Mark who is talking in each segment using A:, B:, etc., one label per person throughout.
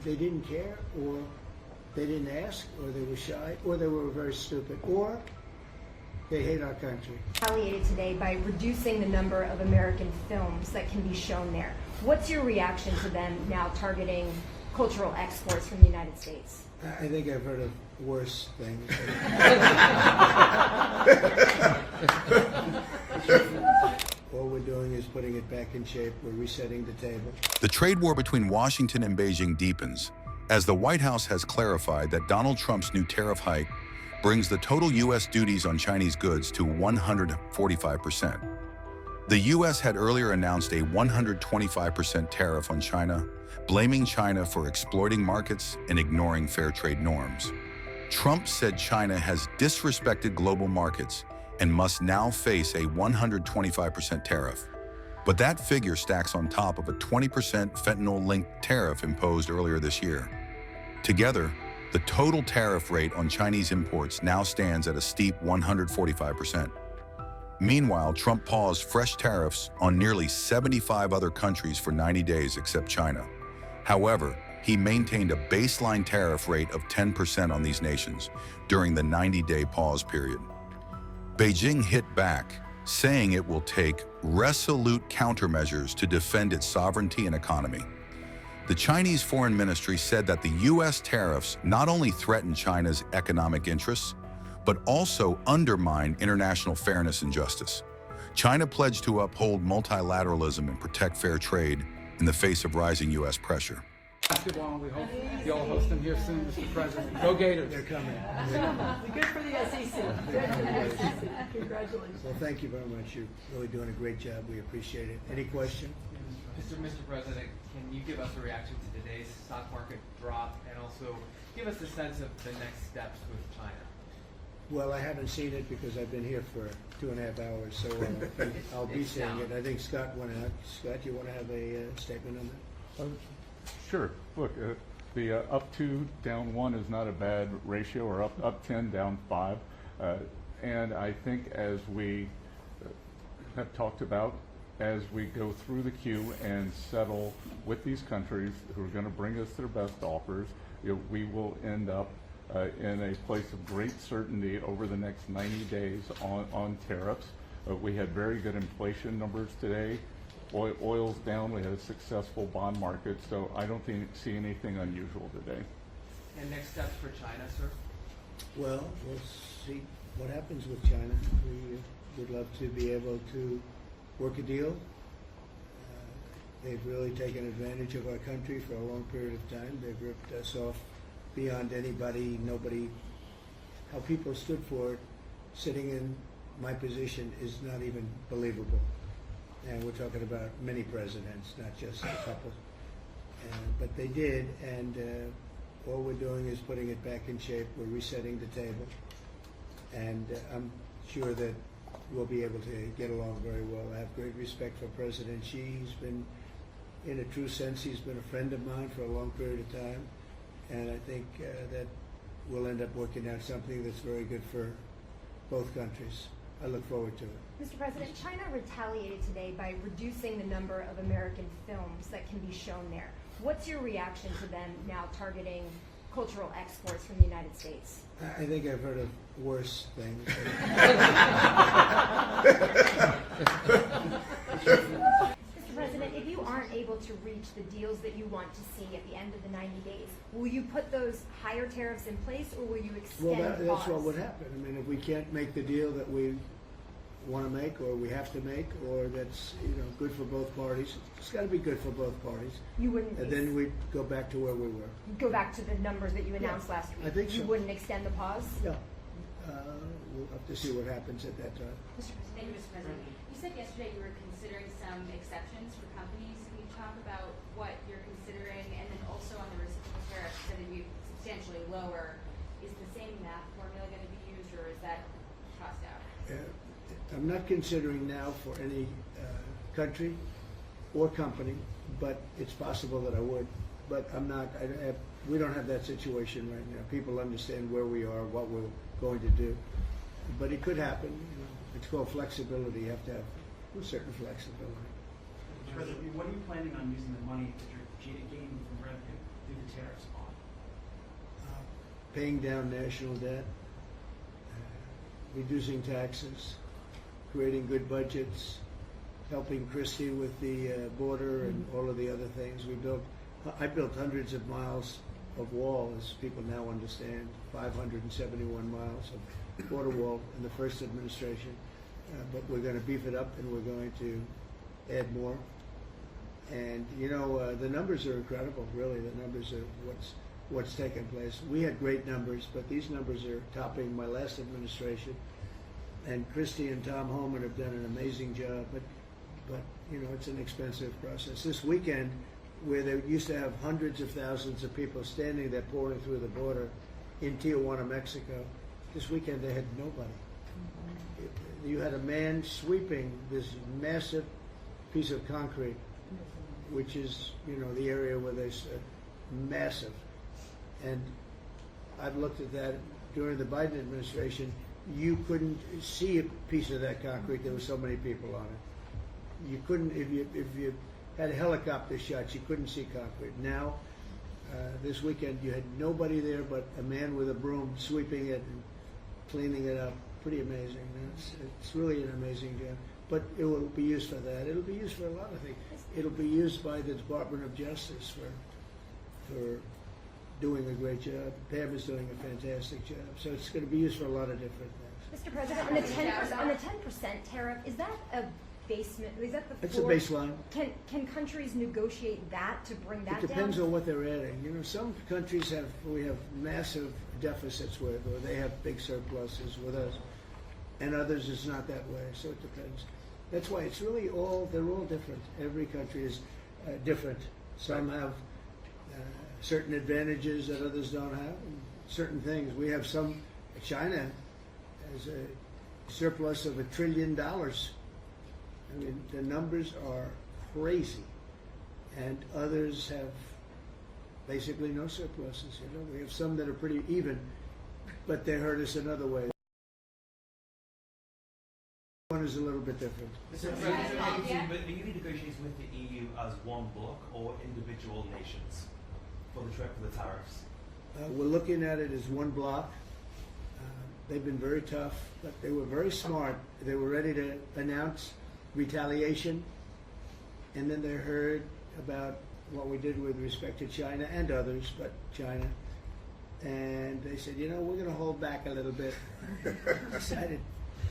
A: they didn't care, or they didn't ask, or they were shy, or they were very stupid, or they hate our country.
B: Retaliated today by reducing the number of American films that can be shown there. What's your reaction to them now targeting cultural exports from the United States?
A: I think I've heard of worse things. All we're doing is putting it back in shape. We're resetting the table.
C: The trade war between Washington and Beijing deepens, as the White House has clarified that Donald Trump's new tariff hike brings the total U.S. duties on Chinese goods to 145%. The U.S. had earlier announced a 125% tariff on China, blaming China for exploiting markets and ignoring fair trade norms. Trump said China has disrespected global markets and must now face a 125% tariff. But that figure stacks on top of a 20% fentanyl-linked tariff imposed earlier this year. Together, the total tariff rate on Chinese imports now stands at a steep 145%. Meanwhile, Trump paused fresh tariffs on nearly 75 other countries for 90 days except China. However, he maintained a baseline tariff rate of 10% on these nations during the 90-day pause period. Beijing hit back, saying it will take resolute countermeasures to defend its sovereignty and economy. The Chinese Foreign Ministry said that the U.S. tariffs not only threaten China's economic interests, but also undermine international fairness and justice. China pledged to uphold multilateralism and protect fair trade in the face of rising U.S. pressure.
D: Basketball, we hope you'll host them here soon, Mr. President. Go Gators.
A: They're coming.
E: Good for the SEC. Congratulations.
A: Well, thank you very much. You're really doing a great job. We appreciate it. Any question?
F: Mr. President, can you give us a reaction to today's stock market drop, and also give us a sense of the next steps with China?
A: Well, I haven't seen it because I've been here for 2.5 hours, so I'll be seeing it. I think Scott went out. Scott, you want to have a statement on that?
G: Sure. Look, the up 2, down 1 is not a bad ratio, or up 10, down 5. And I think, as we have talked about, as we go through the queue and settle with these countries who are going to bring us their best offers, we will end up in a place of great certainty over the next 90 days on tariffs. We had very good inflation numbers today. Oil's down. We had a successful bond market, so I don't see anything unusual today.
F: And next steps for China, sir?
A: Well, we'll see what happens with China. We would love to be able to work a deal. They've really taken advantage of our country for a long period of time. They've ripped us off beyond anybody, nobody. How people stood for it, sitting in my position, is not even believable. And we're talking about many presidents, not just a couple. But they did, and all we're doing is putting it back in shape. We're resetting the table. And I'm sure that we'll be able to get along very well. I have great respect for President Xi. He's been, in a true sense, he's been a friend of mine for a long period of time. And I think that we'll end up working out something that's very good for both countries. I look forward to it.
B: Mr. President, China retaliated today by reducing the number of American films that can be shown there. What's your reaction to them now targeting cultural exports from the United States?
A: I think I've heard of worse things.
B: Mr. President, if you aren't able to reach the deals that you want to see at the end of the 90 days, will you put those higher tariffs in place, or will you extend
A: Well, that's what would happen. I mean, if we can't make the deal that we want to make, or we have to make, or that's good for both parties, it's got to be good for both parties.
B: You wouldn't.
A: And then we'd go back to where we were.
B: Go back to the numbers that you announced last week.
A: I think so.
B: You wouldn't extend the pause.
A: Yeah. We'll have to see what happens at that time.
H: Thank you, Mr. President. You said yesterday you were considering some exceptions for companies. Can you talk about what you're considering? And then also on the reciprocal tariffs, you said it'd be substantially lower. Is the same math formula going to be used, or is that tossed out?
A: I'm not considering now for any country or company, but it's possible that I would. But I'm not. We don't have that situation right now. People understand where we are, what we're going to do. But it could happen. It's called flexibility. You have to have a certain flexibility.
I: President, what are you planning on using the money that you're gaining from revenue through the tariffs
A: paying down national debt, reducing taxes, creating good budgets, helping Christie with the border and all of the other things. I built hundreds of miles of wall, as people now understand, 571 miles of border wall in the first administration. But we're going to beef it up, and we're going to add more. And the numbers are incredible. Really, the numbers are what's taken place. We had great numbers, but these numbers are topping my last administration. And Christie and Tom Homan have done an amazing job. But it's an expensive process. This weekend, where they used to have hundreds of thousands of people standing there pouring through the border in Tijuana, Mexico, this weekend they had nobody. You had a man sweeping this massive piece of concrete, which is, the area where they said massive. And I've looked at that during the Biden administration. You couldn't see a piece of that concrete. There were so many people on it. You couldn't, if you had a helicopter shots, you couldn't see concrete. Now, this weekend, you had nobody there but a man with a broom sweeping it and cleaning it up. Pretty amazing. It's really an amazing job. But it will be used for that. It'll be used for a lot of things. It'll be used by the Department of Justice for doing a great job. Pam is doing a fantastic job. So it's going to be used for a lot of different things.
B: Mr. President, on the 10% tariff, is that a basement? Is that the floor?
A: It's a baseline.
B: Can countries negotiate that to bring that down?
A: It depends on what they're adding. Some countries we have massive deficits with, or they have big surpluses with us, and others it's not that way. So it depends. That's why it's really they're all different. Every country is different. Some have certain advantages that others don't have, and certain things. We have China has a surplus of $1 trillion. I mean, the numbers are crazy, and others have basically no surpluses. We have some that are pretty even, but they hurt us another way. One is a little bit different.
I: So are you negotiating with the EU as one bloc or individual nations for the tariffs?
A: We're looking at it as one bloc. They've been very tough, but they were very smart. They were ready to announce retaliation, and then they heard about what we did with respect to China and others, but China, and they said, we're going to hold back a little bit.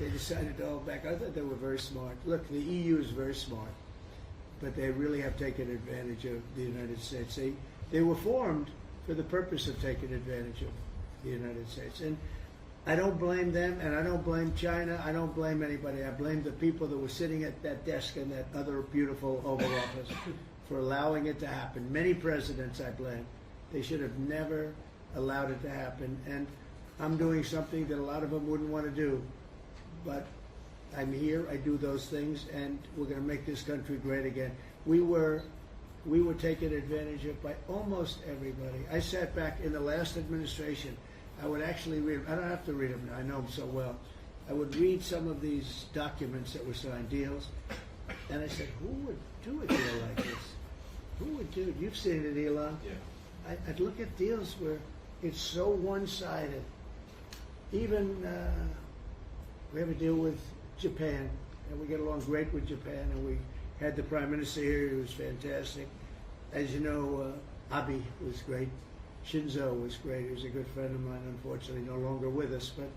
A: They decided to hold back. I thought they were very smart. Look, the EU is very smart, but they really have taken advantage of the United States. They were formed for the purpose of taking advantage of the United States. And I don't blame them, and I don't blame China. I don't blame anybody. I blame the people that were sitting at that desk in that other beautiful Oval Office for allowing it to happen. Many presidents I blame. They should have never allowed it to happen. And I'm doing something that a lot of them wouldn't want to do. But I'm here, I do those things, and we're going to make this country great again. We were taken advantage of by almost everybody. I sat back in the last administration. I would actually read, I don't have to read them now, I know them so well. I would read some of these documents that were signed, deals, and I said, who would do a deal like this? Who would do it? You've seen it, Elon. Yeah. I'd look at deals where it's so one-sided. Even we have a deal with Japan, and we get along great with Japan, and we had the Prime Minister here. He was fantastic. As you know, Abe was great. Shinzo was great. He was a good friend of mine, unfortunately no longer with us. But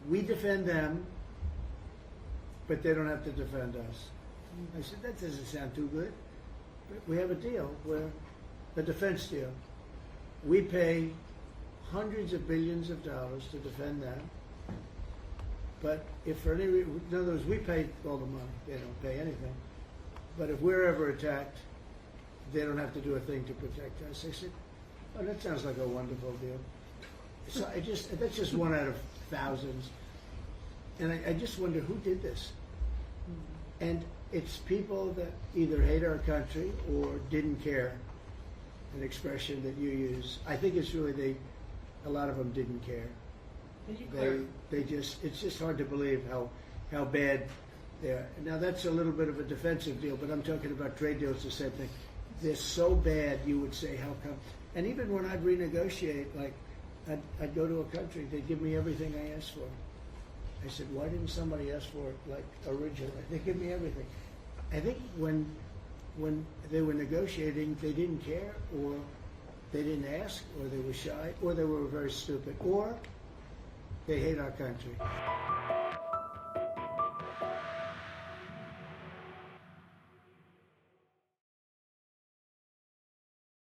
A: we defend them, but they don't have to defend us. I said, that doesn't sound too good. But we have a deal where, a defense deal. We pay hundreds of billions of dollars to defend them. But if for any reason, in other words, we pay all the money. They don't pay anything. But if we're ever attacked, they don't have to do a thing to protect us. I said, oh, that sounds like a wonderful deal. So that's just one out of thousands. And I just wonder who did this. And it's people that either hate our country or didn't care, an expression that you use. I think it's really a lot of them didn't care. It's just hard to believe how bad they are. Now that's a little bit of a defensive deal, but I'm talking about trade deals, the same thing. They're so bad, you would say, how come? And even when I'd renegotiate, like I'd go to a country, they'd give me everything I asked for. I said, why didn't somebody ask for it like originally? They give me everything. I think when they were negotiating, they didn't care, or they didn't ask, or they were shy, or they were very stupid, or they hate our country.